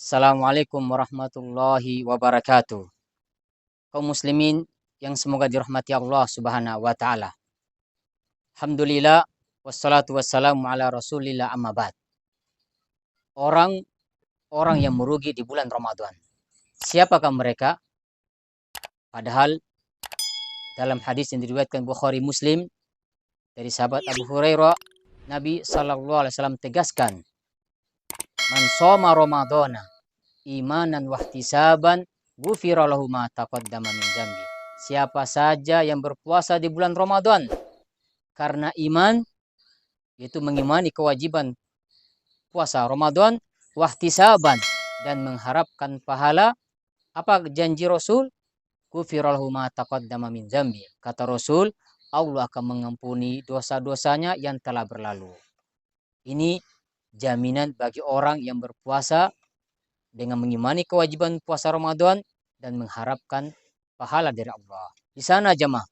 Assalamualaikum warahmatullahi wabarakatuh. Kaum muslimin yang semoga dirahmati Allah Subhanahu wa taala. Alhamdulillah wassalatu wassalamu ala Rasulillah amma ba'd. Orang yang merugi di bulan Ramadan. Siapakah mereka? Padahal dalam hadis yang diriwayatkan Bukhari Muslim dari sahabat Abu Hurairah, Nabi sallallahu alaihi wasallam tegaskan, "Man shoma Ramadhana imanan wahtisaban ghufira lahu ma taqaddama min dzambi." Siapa saja yang berpuasa di bulan Ramadan karena iman, yaitu mengimani kewajiban puasa Ramadan, wahtisaban, dan mengharapkan pahala, apa janji Rasul? Ghufira lahu ma taqaddama min dzambi. Kata Rasul, Allah akan mengampuni dosa-dosanya yang telah berlalu. Ini jaminan bagi orang yang berpuasa dengan mengimani kewajiban puasa Ramadan dan mengharapkan pahala dari Allah. Di sana jemaah,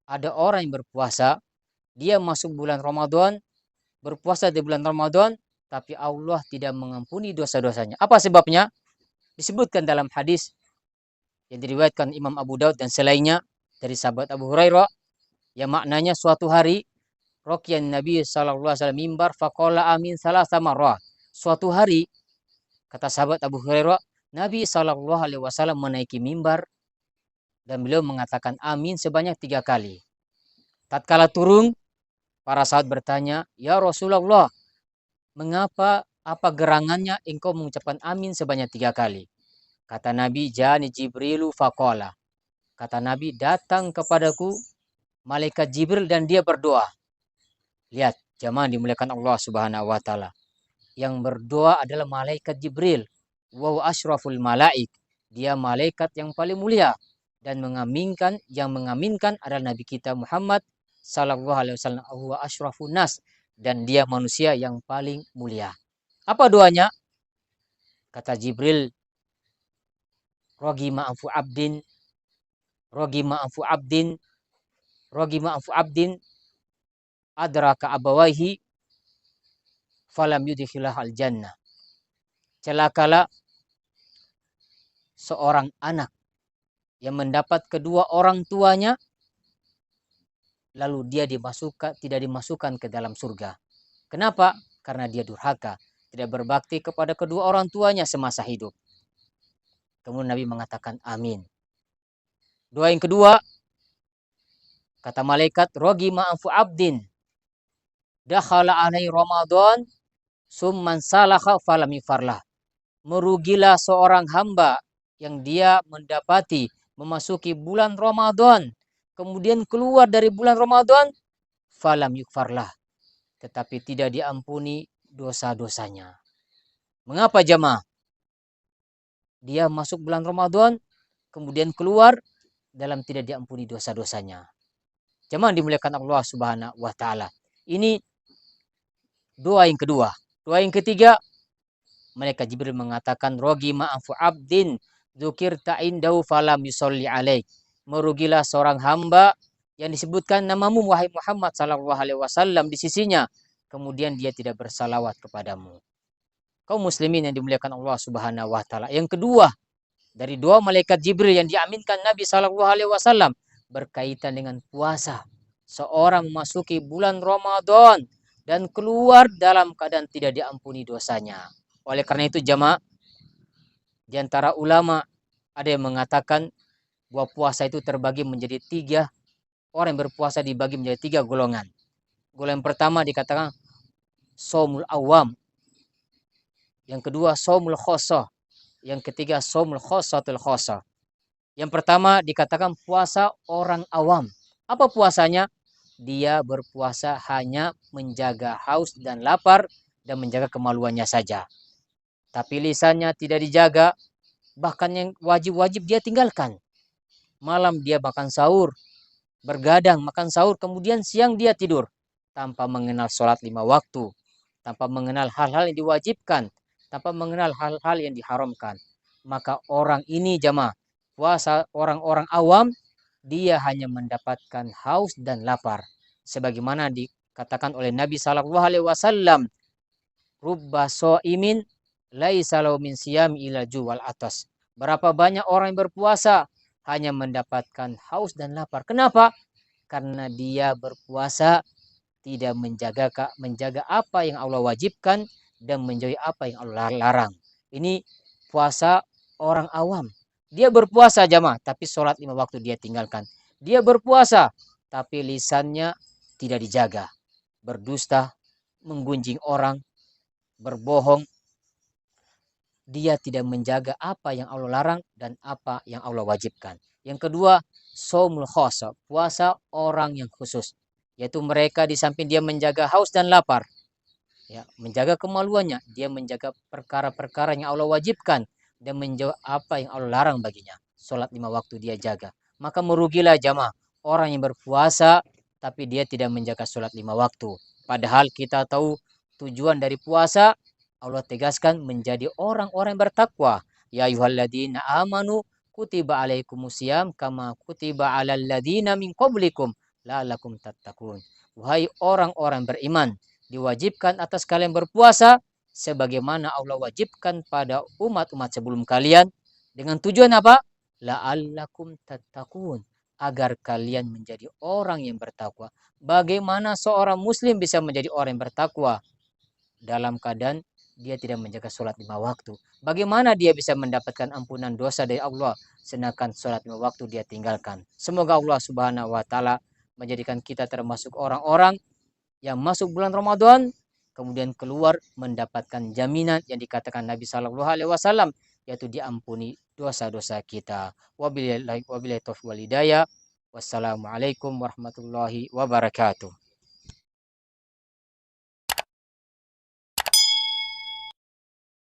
ada orang yang berpuasa, dia masuk bulan Ramadan, berpuasa di bulan Ramadan, tapi Allah tidak mengampuni dosa-dosanya. Apa sebabnya? Disebutkan dalam hadis yang diriwayatkan Imam Abu Daud dan selainnya dari sahabat Abu Hurairah, yang maknanya suatu hari Rokian Nabi sallallahu alaihi wasallam mimbar faqala amin salasa marrat. Suatu hari, kata sahabat Abu Hurairah, Nabi sallallahu alaihi wasallam menaiki mimbar dan beliau mengatakan amin sebanyak 3 kali. Tatkala turun, para sahabat bertanya, "Ya Rasulullah, mengapa, apa gerangannya engkau mengucapkan amin sebanyak 3 kali?" Kata Nabi, "Jani Jibrilu faqala." Kata Nabi, datang kepadaku malaikat Jibril dan dia berdoa. Lihat, jemaah dimuliakan Allah Subhanahu wa taala. Yang berdoa adalah malaikat Jibril. Wa asyraful malaik. Dia malaikat yang paling mulia, dan yang mengaminkan adalah Nabi kita Muhammad sallallahu alaihi wasallam, wa asyrafun nas, dan dia manusia yang paling mulia. Apa doanya? Kata Jibril, rogi ma'afu abdin, rogi ma'afu abdin, rogi ma'afu abdin, adraka abawaihi, falam yudkhilah al jannah. Celakalah seorang anak yang mendapat kedua orang tuanya, lalu dia tidak dimasukkan ke dalam surga. Kenapa? Karena dia durhaka, tidak berbakti kepada kedua orang tuanya semasa hidup. Kemudian Nabi mengatakan amin. Doa yang kedua, kata malaikat, rogi ma'afu abdin, dakhala alai Ramadan, summan salakha falam yufarlah. Merugilah seorang hamba yang dia mendapati memasuki bulan Ramadan, kemudian keluar dari bulan Ramadan, falam yukfarlah, tetapi tidak diampuni dosa-dosanya. Mengapa jemaah? Dia masuk bulan Ramadan, kemudian keluar dalam tidak diampuni dosa-dosanya. Jemaah dimuliakan Allah Subhanahu wa taala. Ini doa yang kedua. Doa yang ketiga, malaikat Jibril mengatakan, rogi ma'afu abdin dzukirta indahu falam yusolli alaik. Merugilah seorang hamba yang disebutkan namamu wahai Muhammad sallallahu alaihi wasallam di sisinya, kemudian dia tidak bersalawat kepadamu. Kaum muslimin yang dimuliakan Allah Subhanahu wa taala. Yang kedua, dari doa malaikat Jibril yang diaminkan Nabi sallallahu alaihi wasallam berkaitan dengan puasa. Seorang memasuki bulan Ramadan dan keluar dalam keadaan tidak diampuni dosanya. Oleh karena itu jemaah, di antara ulama ada yang mengatakan bahwa puasa itu terbagi menjadi 3. Orang yang berpuasa dibagi menjadi 3 golongan. Golongan pertama dikatakan shaumul awam. Yang kedua shaumul khossah. Yang ketiga shaumul khossatul khossah. Yang pertama dikatakan puasa orang awam. Apa puasanya? Dia berpuasa hanya menjaga haus dan lapar dan menjaga kemaluannya saja. Tapi lisannya tidak dijaga, bahkan yang wajib-wajib dia tinggalkan. Malam dia makan sahur, bergadang makan sahur, kemudian siang dia tidur tanpa mengenal sholat 5 waktu, tanpa mengenal hal-hal yang diwajibkan, tanpa mengenal hal-hal yang diharamkan. Maka orang ini jamaah, puasa orang-orang awam, dia hanya mendapatkan haus dan lapar. Sebagaimana dikatakan oleh Nabi sallallahu alaihi wasallam, rubba shaimin laisa lahu min siyam ila juwal atas. Berapa banyak orang yang berpuasa hanya mendapatkan haus dan lapar. Kenapa? Karena dia berpuasa tidak menjaga apa yang Allah wajibkan dan menjauhi apa yang Allah larang. Ini puasa orang awam. Dia berpuasa jamaah, tapi sholat 5 waktu dia tinggalkan. Dia berpuasa, tapi lisannya tidak dijaga. Berdusta, menggunjing orang, berbohong. Dia tidak menjaga apa yang Allah larang dan apa yang Allah wajibkan. Yang kedua, shaumul khassa, puasa orang yang khusus. Yaitu mereka di samping dia menjaga haus dan lapar, ya, menjaga kemaluannya, dia menjaga perkara-perkara yang Allah wajibkan dan menjauh apa yang Allah larang baginya. Sholat 5 waktu dia jaga. Maka merugilah jamaah orang yang berpuasa tapi dia tidak menjaga sholat 5 waktu. Padahal kita tahu tujuan dari puasa, Allah tegaskan menjadi orang-orang yang bertakwa. Ya ayyuhalladzina amanu kutiba alaikumusiyam kama kutiba alal ladzina min qablikum la'allakum tattaqun. Wahai orang-orang beriman, diwajibkan atas kalian berpuasa sebagaimana Allah wajibkan pada umat-umat sebelum kalian, dengan tujuan apa? La'allakum tattaqun, agar kalian menjadi orang yang bertakwa. Bagaimana seorang muslim bisa menjadi orang yang bertakwa dalam keadaan dia tidak menjaga sholat 5 waktu? Bagaimana dia bisa mendapatkan ampunan dosa dari Allah sedangkan sholat 5 waktu dia tinggalkan? Semoga Allah Subhanahu wa taala menjadikan kita termasuk orang-orang yang masuk bulan Ramadan kemudian keluar mendapatkan jaminan yang dikatakan Nabi Shallallahu Alaihi Wasallam, yaitu diampuni dosa-dosa kita. Wabillahi taufiq wal hidayah. Wassalamualaikum warahmatullahi wabarakatuh.